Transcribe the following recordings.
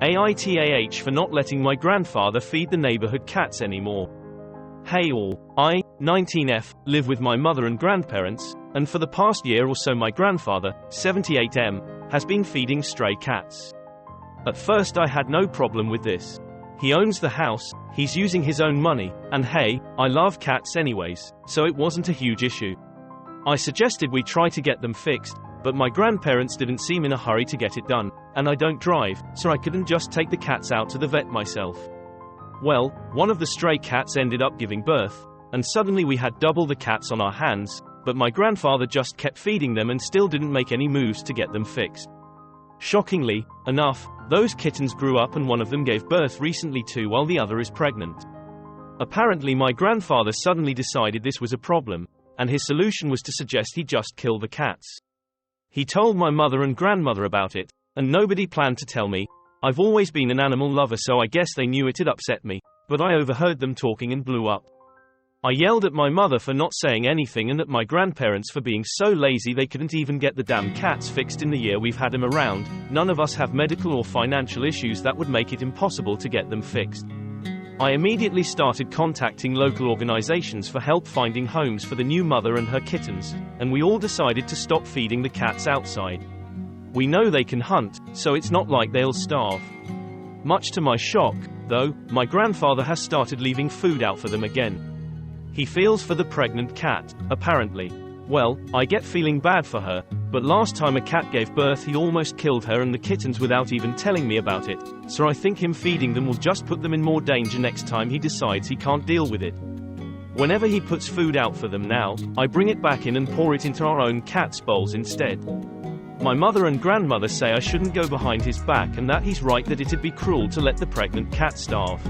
AITAH for not letting my grandfather feed the neighborhood cats anymore. Hey all, I, 19F, live with my mother and grandparents, and for the past year or so my grandfather, 78M, has been feeding stray cats. At first I had no problem with this. He owns the house, he's using his own money, and hey, I love cats anyways, so it wasn't a huge issue. I suggested we try to get them fixed, but my grandparents didn't seem in a hurry to get it done, and I don't drive, so I couldn't just take the cats out to the vet myself. Well, one of the stray cats ended up giving birth, and suddenly we had double the cats on our hands, but my grandfather just kept feeding them and still didn't make any moves to get them fixed. Shockingly enough, those kittens grew up and one of them gave birth recently too while the other is pregnant. Apparently my grandfather suddenly decided this was a problem, and his solution was to suggest he just kill the cats. He told my mother and grandmother about it, and nobody planned to tell me. I've always been an animal lover, so I guess they knew it'd upset me, but I overheard them talking and blew up. I yelled at my mother for not saying anything and at my grandparents for being so lazy they couldn't even get the damn cats fixed in the year we've had them around. None of us have medical or financial issues that would make it impossible to get them fixed. I immediately started contacting local organizations for help finding homes for the new mother and her kittens, and we all decided to stop feeding the cats outside. We know they can hunt, so it's not like they'll starve. Much to my shock, though, my grandfather has started leaving food out for them again. He feels for the pregnant cat, apparently. Well, I get feeling bad for her, but last time a cat gave birth he almost killed her and the kittens without even telling me about it, so I think him feeding them will just put them in more danger next time he decides he can't deal with it. Whenever he puts food out for them now, I bring it back in and pour it into our own cat's bowls instead. My mother and grandmother say I shouldn't go behind his back and that he's right, that it'd be cruel to let the pregnant cat starve.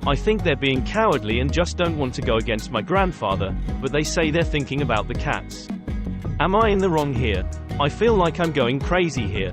I think they're being cowardly and just don't want to go against my grandfather, but they say they're thinking about the cats. Am I in the wrong here? I feel like I'm going crazy here.